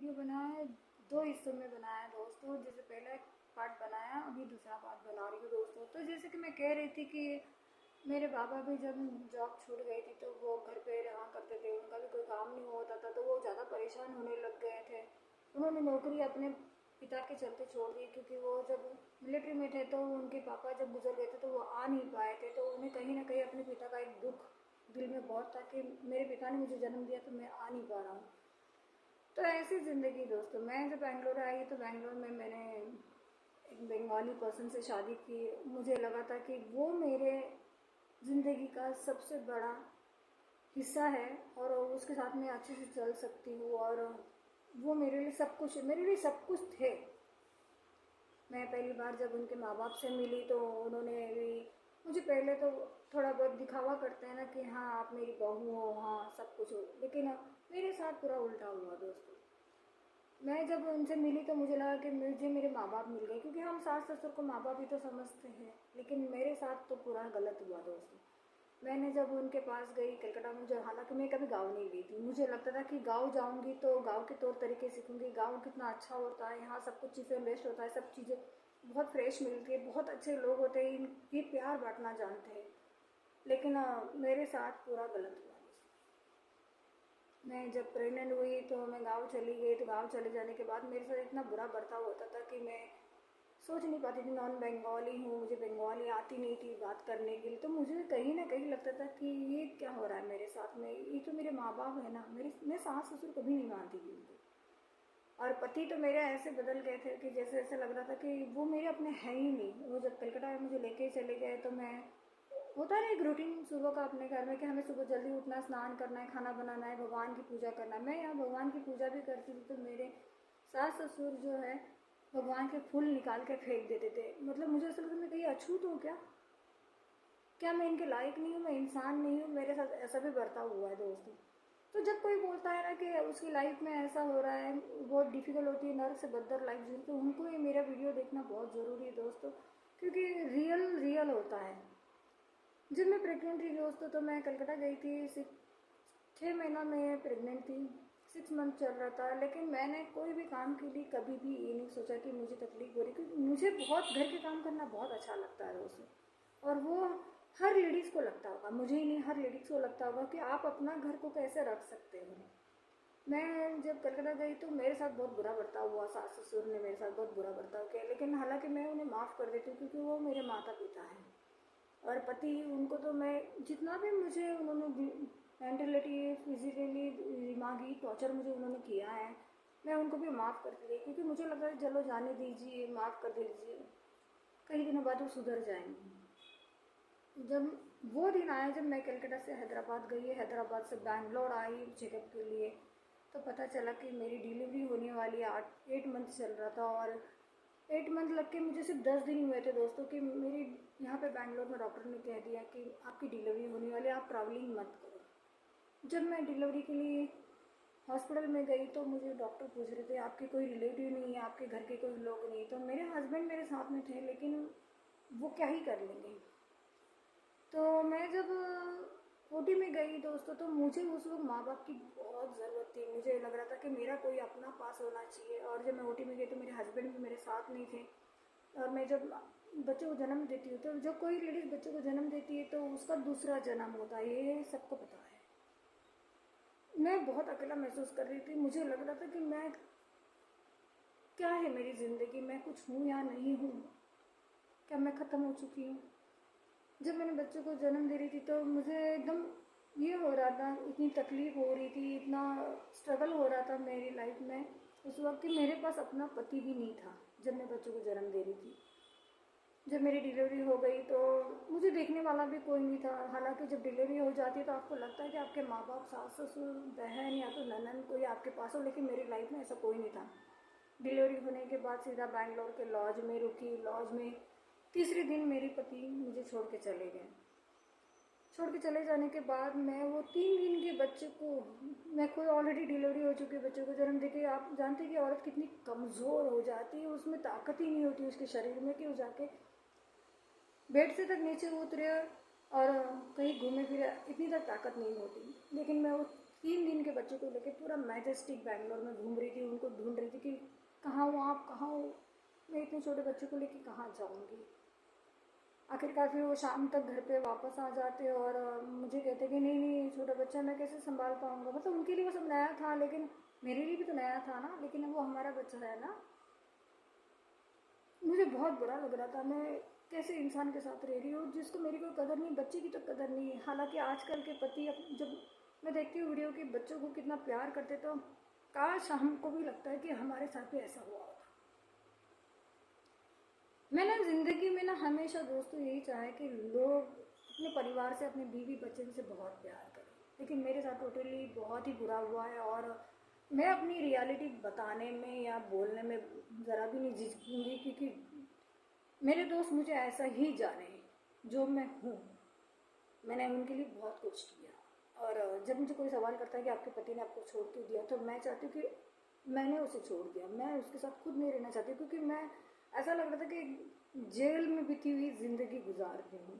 Video बनाया है, दो हिस्सों में बनाया है दोस्तों। जैसे पहला एक पार्ट बनाया, अभी दूसरा पार्ट बना रही हूँ दोस्तों। तो जैसे कि मैं कह रही थी कि मेरे पापा भी जब जॉब छूट गई थी तो वो घर पे रहा करते थे, उनका भी कोई काम नहीं होता था, तो वो ज़्यादा परेशान होने लग गए थे। उन्होंने नौकरी अपने पिता के चलते छोड़ दी, क्योंकि वो जब मिलिट्री में थे तो उनके पापा जब गुजर गए थे तो वो आ नहीं पाए थे। तो उन्हें कहीं ना कहीं अपने पिता का एक दुख दिल में बहुत था कि मेरे पिता ने मुझे जन्म दिया तो मैं आ नहीं पा रहा हूँ। तो ऐसी ज़िंदगी दोस्तों। मैं जब बैंगलोर आई तो बैंगलोर में मैंने एक बंगाली पर्सन से शादी की। मुझे लगा था कि वो मेरे ज़िंदगी का सबसे बड़ा हिस्सा है और उसके साथ मैं अच्छे से चल सकती हूँ, और वो मेरे लिए सब कुछ, मेरे लिए सब कुछ थे। मैं पहली बार जब उनके माँ बाप से मिली तो उन्होंने भी मुझे, पहले तो थोड़ा बहुत दिखावा करते हैं ना कि हाँ आप मेरी बहू हो, हाँ सब कुछ हो, लेकिन मेरे साथ पूरा उल्टा हुआ दोस्तों। मैं जब उनसे मिली तो मुझे लगा कि मुझे मेरे माँ बाप मिल गए, क्योंकि हम सास ससुर को माँ बाप ही तो समझते हैं, लेकिन मेरे साथ तो पूरा गलत हुआ दोस्तों। मैंने जब उनके पास गई कलकत्ता में, जो हालांकि मैं कभी गाँव नहीं गई थी, मुझे लगता था कि गाँव जाऊंगी तो गाँव के तौर तरीके सीखूंगी, गाँव कितना अच्छा होता है, यहाँ सब कुछ चीज़ें बेस्ट होता है, सब चीज़ें बहुत फ्रेश मिलती है, बहुत अच्छे लोग होते हैं, ये प्यार बांटना जानते हैं। लेकिन मेरे साथ पूरा गलत हुआ। मैं जब प्रेग्नेंट हुई तो मैं गांव चली गई, तो गांव चले जाने के बाद मेरे साथ इतना बुरा बर्ताव होता था कि मैं सोच नहीं पाती थी। नॉन बंगाली हूँ, मुझे बंगाली आती नहीं थी बात करने के लिए, तो मुझे कहीं ना कहीं लगता था कि ये क्या हो रहा है मेरे साथ में, ये तो मेरे माँ बाप है ना, मेरे मैं सास ससुर कभी नहीं मानती थी उनको। और पति तो मेरे ऐसे बदल गए थे कि जैसे ऐसे लग रहा था कि वो मेरे अपने हैं ही नहीं। वो जब कलकत्ता में मुझे लेके चले गए तो मैं, होता है ना एक रूटीन सुबह का अपने घर में कि हमें सुबह जल्दी उठना, स्नान करना है, खाना बनाना है, भगवान की पूजा करना है। मैं यहाँ भगवान की पूजा भी करती थी तो मेरे सास ससुर जो है भगवान के फूल निकाल के फेंक देते थे। मतलब मुझे ऐसा लगता मैं कहीं अछूत हूँ क्या, क्या मैं इनके लायक नहीं हूँ, मैं इंसान नहीं हूँ। मेरे साथ ऐसा भी बर्ताव हुआ है दोस्तों। तो जब कोई बोलता है ना कि उसकी लाइफ में ऐसा हो रहा है, बहुत डिफिकल्ट होती है, नर्क से बदतर लाइफ जी, तो उनको ये मेरा वीडियो देखना बहुत ज़रूरी है दोस्तों, क्योंकि रियल रियल होता है। जब मैं प्रेग्नेंट थी दोस्तों तो मैं कलकत्ता गई थी, 6 महीना में प्रेग्नेंट थी, 6 मंथ चल रहा था, लेकिन मैंने कोई भी काम के लिए कभी भी ये नहीं सोचा कि मुझे तकलीफ हो रही, क्योंकि मुझे बहुत घर के काम करना बहुत अच्छा लगता है दोस्तों। और वो हर लेडीज़ को लगता होगा, मुझे ही नहीं हर लेडीज़ को लगता होगा कि आप अपना घर को कैसे रख सकते हो। मैं जब कलकत्ता गई तो मेरे साथ बहुत बुरा बर्ताव हुआ, सास ससुर ने मेरे साथ बहुत बुरा बर्ताव किया, लेकिन हालांकि मैं उन्हें माफ़ कर देती हूँ क्योंकि वो मेरे माता पिता हैं। और पति, उनको तो मैं जितना भी मुझे उन्होंने मेंटलिटी, फिजिकली, दिमागी टॉर्चर मुझे उन्होंने किया है, मैं उनको भी माफ़ करती रही, क्योंकि मुझे लगा कि चलो जाने दीजिए, माफ़ कर दीजिए, कई दिनों बाद वो सुधर जाएंगे। जब वो दिन आया जब मैं कलकत्ता से हैदराबाद गई, हैदराबाद से बैंगलोर आई चेकअप के लिए, तो पता चला कि मेरी डिलीवरी होने वाली 8 मंथ चल रहा था। और 8 मंथ लग के मुझे सिर्फ 10 दिन हुए थे दोस्तों कि मेरी यहाँ पे बैंगलोर में डॉक्टर ने कह दिया कि आपकी डिलीवरी होने वाली है, आप ट्रैवलिंग मत करो। जब मैं डिलीवरी के लिए हॉस्पिटल में गई तो मुझे डॉक्टर पूछ रहे थे आपके कोई रिलेटिव नहीं है, आपके घर के कोई लोग नहीं। तो मेरे हस्बैंड मेरे साथ में थे, लेकिन वो क्या ही कर लेंगे। तो मैं जब ओटी में गई दोस्तों तो मुझे उस वक्त माँ बाप की बहुत ज़रूरत थी। मुझे लग रहा था कि मेरा कोई अपना पास होना चाहिए। और जब मैं ओटी में गई तो मेरे हस्बैंड भी मेरे साथ नहीं थे। और मैं जब बच्चों को जन्म देती हूँ तो जो कोई लेडीज़ बच्चों को जन्म देती है तो उसका दूसरा जन्म होता है, ये सबको पता है। मैं बहुत अकेला महसूस कर रही थी। मुझे लग रहा था कि मैं, क्या है मेरी ज़िंदगी, मैं कुछ हूँ या नहीं हूँ, क्या मैं ख़त्म हो चुकी हूँ। जब मैंने बच्चों को जन्म दे रही थी तो मुझे एकदम ये हो रहा था, इतनी तकलीफ़ हो रही थी, इतना स्ट्रगल हो रहा था मेरी लाइफ में उस वक्त कि मेरे पास अपना पति भी नहीं था जब मैं बच्चों को जन्म दे रही थी। जब मेरी डिलीवरी हो गई तो मुझे देखने वाला भी कोई नहीं था। हालांकि जब डिलीवरी हो जाती है तो आपको लगता है कि आपके माँ बाप, सास ससुर, बहन या तो ननन कोई आपके पास हो, लेकिन मेरी लाइफ में ऐसा कोई नहीं था। डिलीवरी होने के बाद सीधा बैंगलोर के लॉज में रुकी। लॉज में तीसरे दिन मेरे पति मुझे छोड़ के चले गए। छोड़ के चले जाने के बाद मैं वो 3 दिन के बच्चे को, मैं कोई ऑलरेडी डिलीवरी हो चुकी बच्चों को जन्म देके, आप जानते हैं कि औरत कितनी कमज़ोर हो जाती है, उसमें ताकत ही नहीं होती उसके शरीर में कि वो जाके बेड से तक नीचे उतरे और कहीं घूमे फिरे, इतनी तक ताकत नहीं होती। लेकिन मैं वो 3 दिन के बच्चे को लेके पूरा मैजेस्टिक बैंगलोर में घूम रही थी, उनको ढूंढ रही थी कि कहाँ हो आप, कहाँ हो, मैं इतने छोटे बच्चे को लेके कहाँ जाऊँगी। आखिरकार फिर वो शाम तक घर पे वापस आ जाते और मुझे कहते कि नहीं नहीं छोटा बच्चा मैं कैसे संभाल पाऊँगा। मतलब उनके लिए वो सब नया था, लेकिन मेरे लिए भी तो नया था ना, लेकिन वो हमारा बच्चा है ना। मुझे बहुत बुरा लग रहा था, मैं कैसे इंसान के साथ रह रही हूँ जिसको मेरी कोई कदर नहीं, बच्चे की तो कदर नहीं है। हालांकि आजकल के पति जब मैं देखती हूँ वीडियो कि बच्चों को कितना प्यार करते, तो काश हमको भी लगता है कि हमारे साथ भी ऐसा हुआ होता। मैंने ज़िंदगी में ना हमेशा दोस्तों यही चाहा है कि लोग अपने परिवार से, अपने बीवी बच्चे से बहुत प्यार करें, लेकिन मेरे साथ टोटली बहुत ही बुरा हुआ है। और मैं अपनी रियलिटी बताने में या बोलने में ज़रा भी नहीं झिझकूंगी, क्योंकि मेरे दोस्त मुझे ऐसा ही जाने जो मैं हूँ। मैंने उनके लिए बहुत कुछ किया, और जब मुझे कोई सवाल करता है कि आपके पति ने आपको छोड़ क्यों दिया, तो मैं चाहती हूँ कि मैंने उसे छोड़ दिया, मैं उसके साथ खुद नहीं रहना चाहती, क्योंकि मैं ऐसा लग रहा था कि जेल में बीती हुई ज़िंदगी गुजार रही हूँ।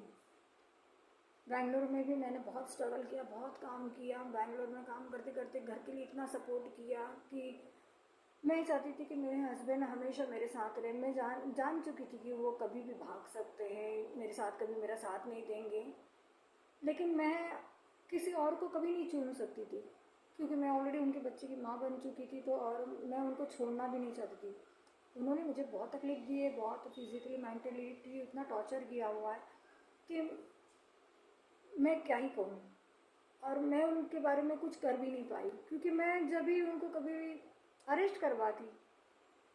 बैंगलोर में भी मैंने बहुत स्ट्रगल किया, बहुत काम किया। बैंगलोर में काम करते करते घर के लिए इतना सपोर्ट किया कि मैं चाहती थी कि मेरे हस्बैंड हमेशा मेरे साथ रहे। मैं जान चुकी थी कि वो कभी भी भाग सकते हैं, मेरे साथ कभी मेरा साथ नहीं देंगे, लेकिन मैं किसी और को कभी नहीं चुन सकती थी, क्योंकि मैं ऑलरेडी उनके बच्चे की माँ बन चुकी थी। तो और मैं उनको छोड़ना भी नहीं चाहती थी। उन्होंने मुझे बहुत तकलीफ़ दी है, बहुत फिज़िकली मेंटली इतना टॉर्चर किया हुआ है कि मैं क्या ही कहूँ। और मैं उनके बारे में कुछ कर भी नहीं पाई, क्योंकि मैं जब भी उनको कभी भी अरेस्ट करवाती,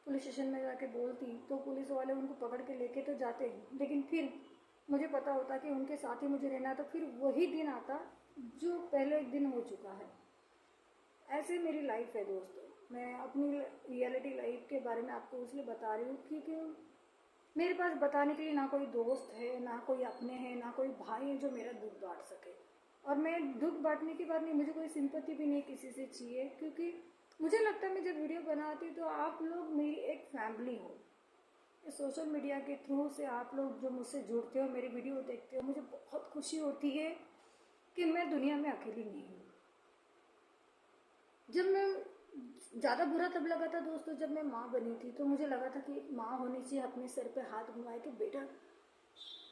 पुलिस स्टेशन में जाके बोलती, तो पुलिस वाले उनको पकड़ के लेके तो जाते हैं, लेकिन फिर मुझे पता होता कि उनके साथ ही मुझे रहना, तो फिर वही दिन आता जो पहले एक दिन हो चुका है। ऐसे मेरी लाइफ है दोस्तों। मैं अपनी रियलिटी लाइफ के बारे में आपको इसलिए बता रही हूँ क्योंकि मेरे पास बताने के लिए ना कोई दोस्त है, ना कोई अपने हैं, ना कोई भाई है जो मेरा दुख बांट सके। और मैं दुख बांटने की बात नहीं, मुझे कोई सिंपैथी भी नहीं किसी से चाहिए, क्योंकि मुझे लगता है मैं जब वीडियो बनाती हूँ तो आप लोग मेरी एक फैमिली हो। इस सोशल मीडिया के थ्रू से आप लोग जो मुझसे जुड़ते हो, मेरी वीडियो देखते हो, मुझे बहुत खुशी होती है कि मैं दुनिया में अकेली नहीं हूँ। जब मैं ज़्यादा बुरा तब लगा था दोस्तों, जब मैं माँ बनी थी, तो मुझे लगा था कि माँ होनी चाहिए अपने सिर पे हाथ घुमाए कि बेटा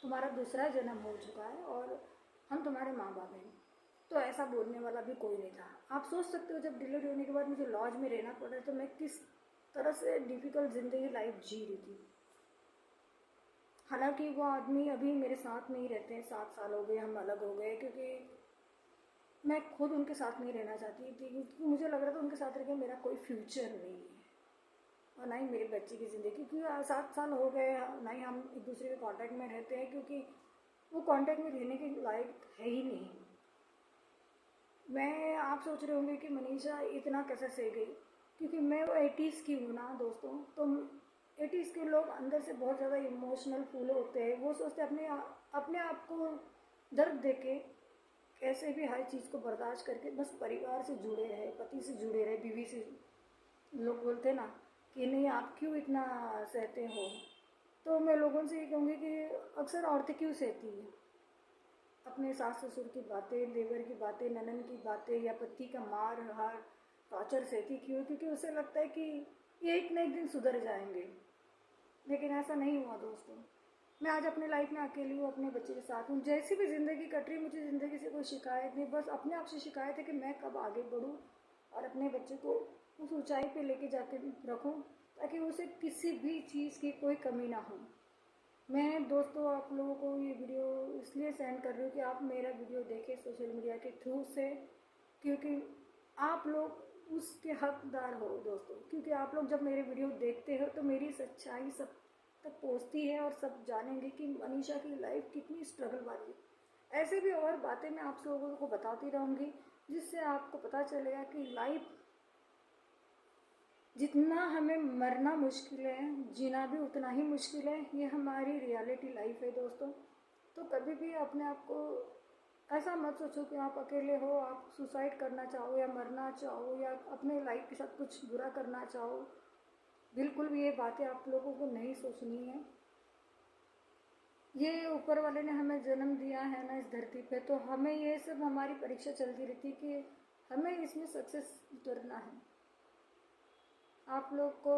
तुम्हारा दूसरा जन्म हो चुका है और हम तुम्हारे माँ बाप हैं। तो ऐसा बोलने वाला भी कोई नहीं था। आप सोच सकते हो जब डिलीवरी होने के बाद मुझे लॉज में रहना पड़ा तो मैं किस तरह से डिफ़िकल्ट ज़िंदगी लाइफ जी रही थी। हालांकि वो आदमी अभी मेरे साथ नहीं रहते हैं, 7 साल हो गए हम अलग हो गए, क्योंकि मैं खुद उनके साथ नहीं रहना चाहती थी, क्योंकि मुझे लग रहा था उनके साथ रह के मेरा कोई फ्यूचर नहीं है और ना ही मेरे बच्चे की ज़िंदगी, क्योंकि 7 साल हो गए ना ही हम एक दूसरे के कांटेक्ट में रहते हैं, क्योंकि वो कांटेक्ट में रहने के लायक है ही नहीं। मैं आप सोच रहे होंगे कि मनीषा इतना कैसे सह गई, क्योंकि मैं वो 80s की हूँ ना दोस्तों। तो 80s के लोग अंदर से बहुत ज़्यादा इमोशनल फूल होते हैं। वो सोचते हैं अपने आप को दर्द दे के कैसे भी हर चीज़ को बर्दाश्त करके बस परिवार से जुड़े रहे, पति से जुड़े रहे, बीवी से। लोग बोलते ना कि नहीं आप क्यों इतना सहते हो, तो मैं लोगों से ये कहूँगी कि अक्सर औरतें क्यों सहती हैं अपने सास ससुर की बातें, देवर की बातें, ननन की बातें, या पति का मार हार टॉर्चर सहती क्यों? क्योंकि उसे लगता है कि ये एक ना एक दिन सुधर जाएंगे, लेकिन ऐसा नहीं हुआ दोस्तों। मैं आज अपने लाइफ में अकेली हूँ, अपने बच्चे के साथ हूँ। जैसी भी ज़िंदगी कट रही, मुझे ज़िंदगी से कोई शिकायत नहीं, बस अपने आप से शिकायत है कि मैं कब आगे बढ़ूँ और अपने बच्चे को उस ऊंचाई पे लेके जाके रखूँ ताकि उसे किसी भी चीज़ की कोई कमी ना हो। मैं दोस्तों आप लोगों को ये वीडियो इसलिए सेंड कर रही हूँ कि आप मेरा वीडियो देखें सोशल मीडिया के थ्रू से, क्योंकि आप लोग उसके हकदार हो दोस्तों। क्योंकि आप लोग जब मेरे वीडियो देखते हो तो मेरी सच्चाई सब तक पहुँचती है और सब जानेंगे कि मनीषा की लाइफ कितनी स्ट्रगल वाली है। ऐसे भी और बातें मैं आप लोगों को बताती रहूँगी, जिससे आपको पता चलेगा कि लाइफ जितना हमें मरना मुश्किल है, जीना भी उतना ही मुश्किल है। ये हमारी रियलिटी लाइफ है दोस्तों। तो कभी भी अपने आप को ऐसा मत सोचो कि आप अकेले हो, आप सुसाइड करना चाहो या मरना चाहो या अपने लाइफ के साथ कुछ बुरा करना चाहो। बिल्कुल भी ये बातें आप लोगों को नहीं सोचनी है। ये ऊपर वाले ने हमें जन्म दिया है ना इस धरती पे, तो हमें ये सब हमारी परीक्षा चलती रहती कि हमें इसमें सक्सेस करना है। आप लोग को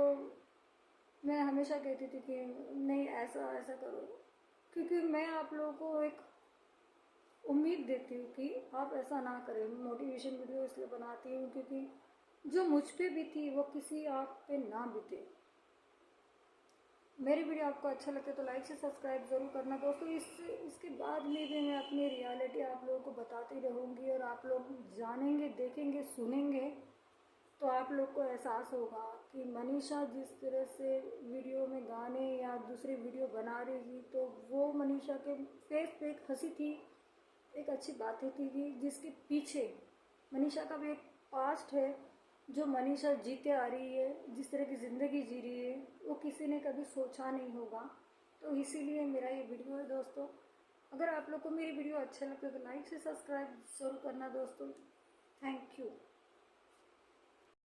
मैं हमेशा कहती थी कि नहीं ऐसा ऐसा करो, क्योंकि मैं आप लोगों को एक उम्मीद देती हूँ कि आप ऐसा ना करें। मोटिवेशन वीडियो इसलिए बनाती हूँ क्योंकि जो मुझ पे भी थी वो किसी आप पे ना बीते। मेरी वीडियो आपको अच्छा लगता है तो लाइक से सब्सक्राइब ज़रूर करना दोस्तों। इसके बाद में भी मैं अपनी रियलिटी आप लोगों को बताती रहूँगी और आप लोग जानेंगे, देखेंगे, सुनेंगे तो आप लोग को एहसास होगा कि मनीषा जिस तरह से वीडियो में गाने या दूसरी वीडियो बना रही थी तो वो मनीषा के फेस पे एक हंसी थी, एक अच्छी बातें थी जिसके पीछे मनीषा का भी एक पास्ट है जो मनीषा जीते आ रही है। जिस तरह की ज़िंदगी जी रही है वो किसी ने कभी सोचा नहीं होगा। तो इसीलिए मेरा ये वीडियो है दोस्तों। अगर आप लोग को मेरी वीडियो अच्छा लगता है तो लाइक से सब्सक्राइब ज़रूर करना दोस्तों। Thank you.